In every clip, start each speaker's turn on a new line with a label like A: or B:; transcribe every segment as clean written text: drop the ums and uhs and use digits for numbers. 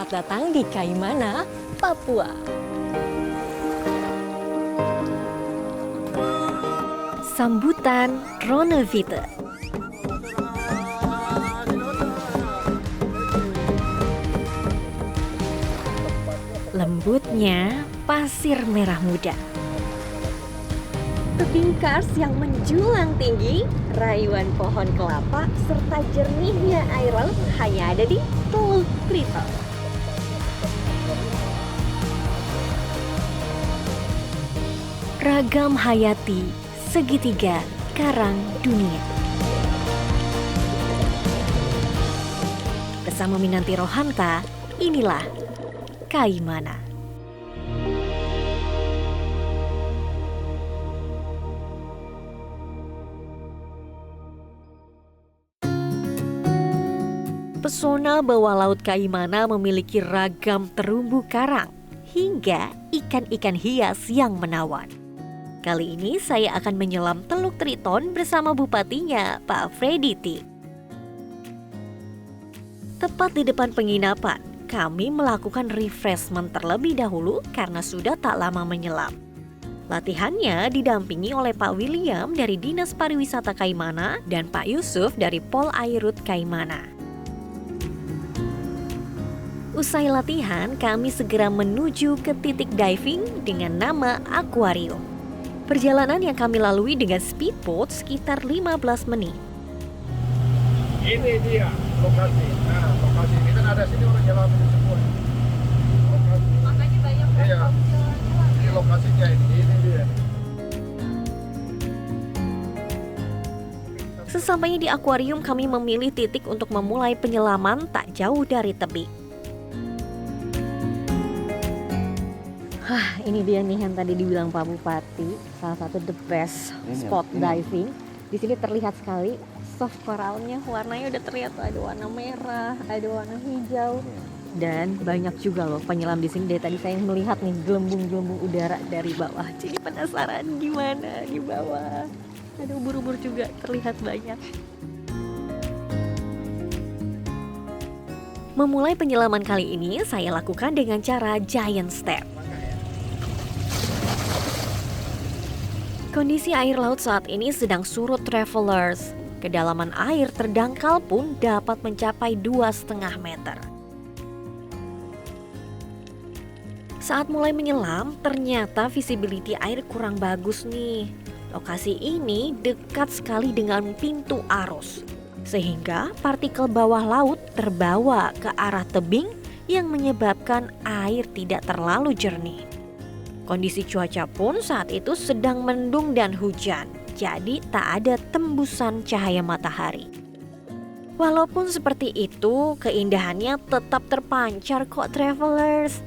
A: Selamat datang di Kaimana, Papua. Sambutan Ronevite. Lembutnya pasir merah muda. Tebing kars yang menjulang tinggi, rayuan pohon kelapa, serta jernihnya air laut hanya ada di Teluk Triton. Ragam hayati, segitiga karang dunia. Bersama Minanti Rohanta, inilah Kaimana. Pesona bawah laut Kaimana memiliki ragam terumbu karang hingga ikan-ikan hias yang menawan. Kali ini saya akan menyelam Teluk Triton bersama bupatinya, Pak Freddy T. Tepat di depan penginapan, kami melakukan refreshment terlebih dahulu karena sudah tak lama menyelam. Latihannya didampingi oleh Pak William dari Dinas Pariwisata Kaimana dan Pak Yusuf dari Pol Airut Kaimana. Usai latihan, kami segera menuju ke titik diving dengan nama akuarium. Perjalanan yang kami lalui dengan speedboat sekitar 15 menit.
B: Ini dia lokasi. Nah, lokasi ini kan ada sini orang nyelam ini semua. Lokasi.
C: Makanya banyak orang
B: Iya.
C: jalan-jalan.
B: Ini lokasinya ini dia.
A: Sesampainya di akuarium, kami memilih titik untuk memulai penyelaman tak jauh dari tebing. Ini dia nih yang tadi dibilang Pak Bupati, salah satu the best spot diving. Di sini terlihat sekali soft koralnya, warnanya udah terlihat tuh, ada warna merah, ada warna hijau, dan banyak juga loh penyelam di sini. Dari tadi saya melihat nih gelembung-gelembung udara dari bawah. Jadi penasaran gimana di bawah. Ada ubur-ubur juga terlihat banyak. Memulai penyelaman kali ini saya lakukan dengan cara giant step. Kondisi air laut saat ini sedang surut travelers. Kedalaman air terdangkal pun dapat mencapai 2,5 meter. Saat mulai menyelam, ternyata visibility air kurang bagus nih. Lokasi ini dekat sekali dengan pintu arus, sehingga partikel bawah laut terbawa ke arah tebing yang menyebabkan air tidak terlalu jernih. Kondisi cuaca pun saat itu sedang mendung dan hujan, jadi tak ada tembusan cahaya matahari. Walaupun seperti itu, keindahannya tetap terpancar kok travelers.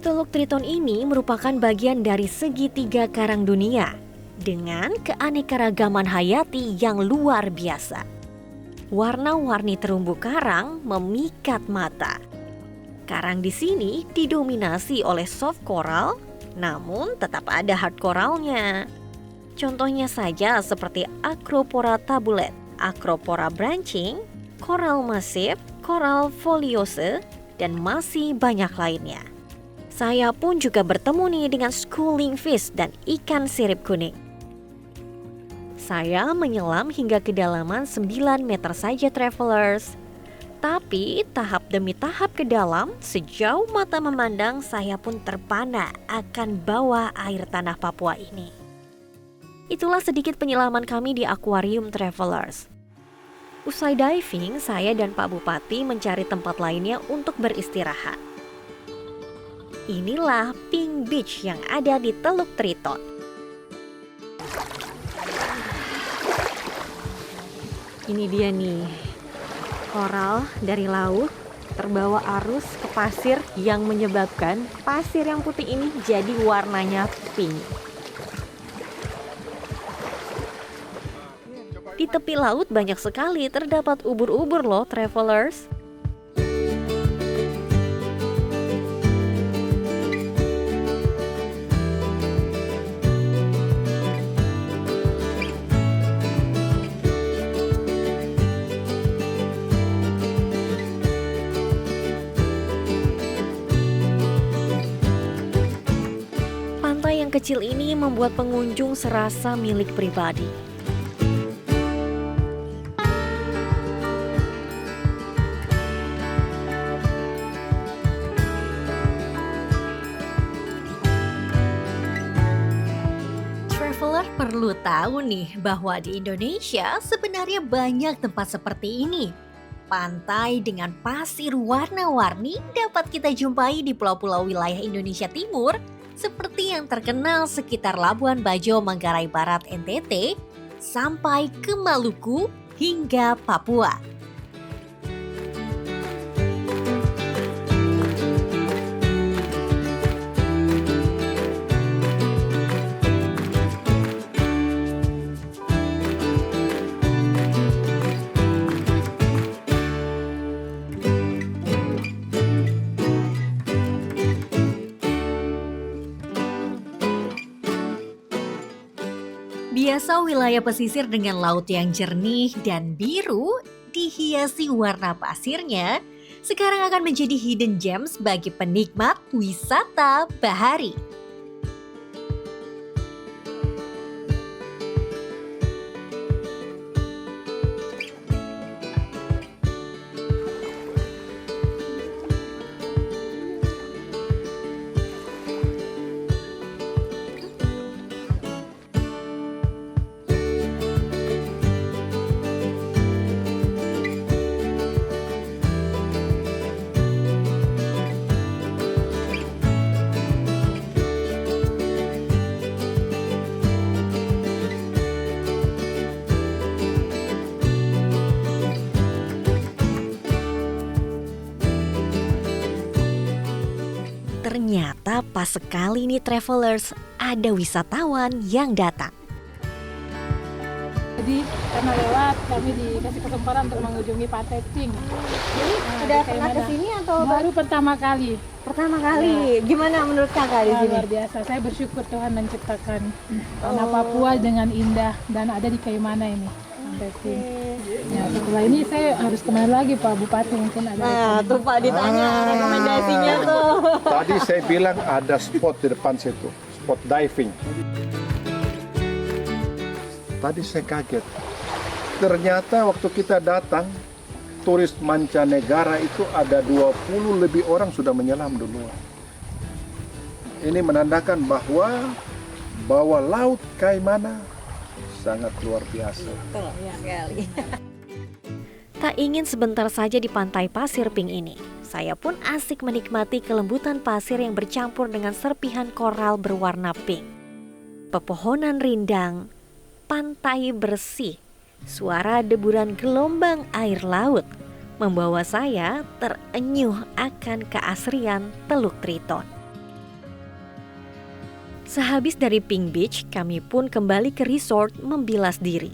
A: Teluk Triton ini merupakan bagian dari segitiga karang dunia dengan keanekaragaman hayati yang luar biasa. Warna-warni terumbu karang memikat mata. Karang di sini didominasi oleh soft coral, namun tetap ada hard coralnya. Contohnya saja seperti Acropora tabulet, Acropora branching, coral massif, coral foliose, dan masih banyak lainnya. Saya pun juga bertemu nih dengan schooling fish dan ikan sirip kuning. Saya menyelam hingga kedalaman 9 meter saja travelers. Tapi tahap demi tahap ke dalam, sejauh mata memandang saya pun terpana akan bawah air tanah Papua ini. Itulah sedikit penyelaman kami di akuarium travelers. Usai diving, saya dan Pak Bupati mencari tempat lainnya untuk beristirahat. Inilah Pink Beach yang ada di Teluk Triton. Ini dia nih, koral dari laut terbawa arus ke pasir yang menyebabkan pasir yang putih ini jadi warnanya pink. Di tepi laut banyak sekali terdapat ubur-ubur loh travelers. kecil ini membuat pengunjung serasa milik pribadi. Traveler perlu tahu nih bahwa di Indonesia sebenarnya banyak tempat seperti ini. Pantai dengan pasir warna-warni dapat kita jumpai di pulau-pulau wilayah Indonesia Timur seperti yang terkenal sekitar Labuan Bajo, Manggarai Barat, NTT, sampai ke Maluku hingga Papua. Biasa wilayah pesisir dengan laut yang jernih dan biru dihiasi warna pasirnya, sekarang akan menjadi hidden gems bagi penikmat wisata bahari. Ternyata pas sekali nih travelers, ada wisatawan yang datang.
C: Jadi karena lewat kami dikasih kesempatan untuk mengunjungi Pantai Pink.
D: Jadi sudah pernah ke sini atau
C: Baru pertama kali.
D: pertama kali? Gimana menurut kakak di sini?
C: Luar biasa. Saya bersyukur Tuhan menciptakan tanah Papua dengan indah dan ada di Kaimana ini. Pantai Pink. Ya, setelah ini saya harus kemana lagi Pak Bupati mungkin ada.
D: Nah, tuh Pak ditanya rekomendasinya tuh.
B: Tadi saya bilang ada spot di depan situ, spot diving. Tadi saya kaget. Ternyata waktu kita datang, turis mancanegara itu ada 20 lebih orang sudah menyelam duluan. Ini menandakan bahwa laut Kaimana sangat luar biasa.
D: Sekali.
A: Tak ingin sebentar saja di pantai pasir pink ini, saya pun asik menikmati kelembutan pasir yang bercampur dengan serpihan koral berwarna pink. Pepohonan rindang, pantai bersih, suara deburan gelombang air laut membawa saya terenyuh akan keasrian Teluk Triton. Sehabis dari Pink Beach, kami pun kembali ke resort membilas diri.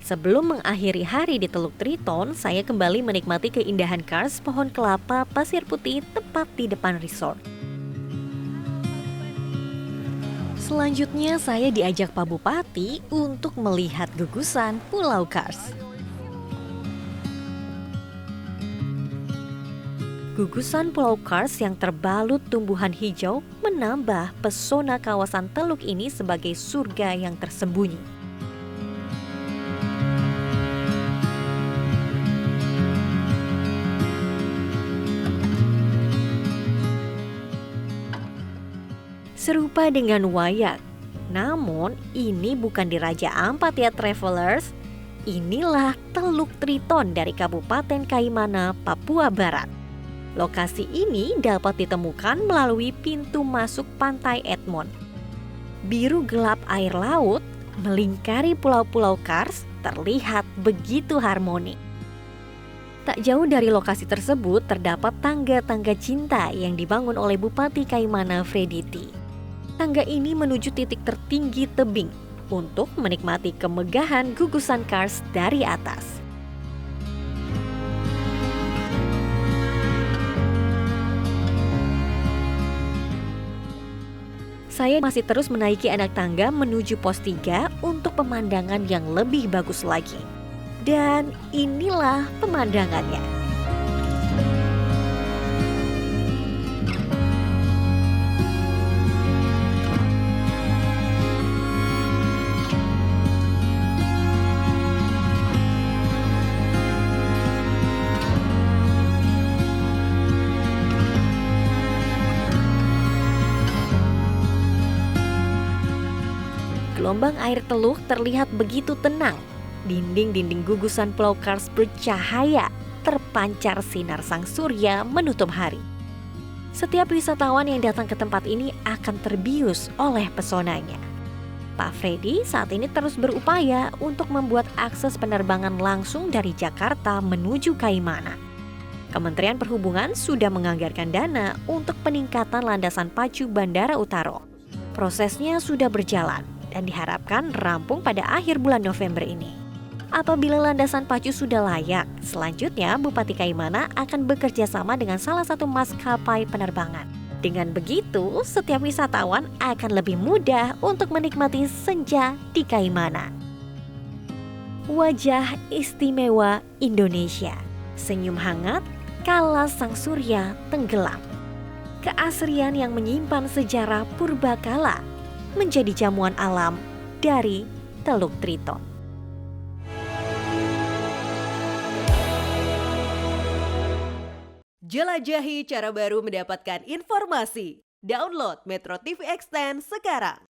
A: Sebelum mengakhiri hari di Teluk Triton, saya kembali menikmati keindahan kars pohon kelapa pasir putih tepat di depan resort. Selanjutnya saya diajak Pak Bupati untuk melihat gugusan Pulau Kars. Gugusan Pulau Kars yang terbalut tumbuhan hijau menambah pesona kawasan teluk ini sebagai surga yang tersembunyi. Serupa dengan Wayak, namun ini bukan di Raja Ampat ya travelers. Inilah Teluk Triton dari Kabupaten Kaimana, Papua Barat. Lokasi ini dapat ditemukan melalui pintu masuk Pantai Edmond. Biru gelap air laut melingkari pulau-pulau Kars terlihat begitu harmoni. Tak jauh dari lokasi tersebut terdapat tangga-tangga cinta yang dibangun oleh Bupati Kaimana Frediti. Tangga ini menuju titik tertinggi tebing untuk menikmati kemegahan gugusan Kars dari atas. Saya masih terus menaiki anak tangga menuju pos 3 untuk pemandangan yang lebih bagus lagi. Dan inilah pemandangannya. Gelombang air Teluk terlihat begitu tenang. Dinding-dinding gugusan Pulau Kars bercahaya, terpancar sinar sang surya menutup hari. Setiap wisatawan yang datang ke tempat ini akan terbius oleh pesonanya. Pak Freddy saat ini terus berupaya untuk membuat akses penerbangan langsung dari Jakarta menuju Kaimana. Kementerian Perhubungan sudah menganggarkan dana untuk peningkatan landasan pacu Bandara Utaro. Prosesnya sudah berjalan dan diharapkan rampung pada akhir bulan November ini. Apabila landasan pacu sudah layak, selanjutnya Bupati Kaimana akan bekerja sama dengan salah satu maskapai penerbangan. Dengan begitu, setiap wisatawan akan lebih mudah untuk menikmati senja di Kaimana. Wajah istimewa Indonesia, senyum hangat kala sang surya tenggelam. Keasrian yang menyimpan sejarah purbakala menjadi jamuan alam dari Teluk Triton.
E: Jelajahi cara baru mendapatkan informasi. Download Metro TV Extend sekarang.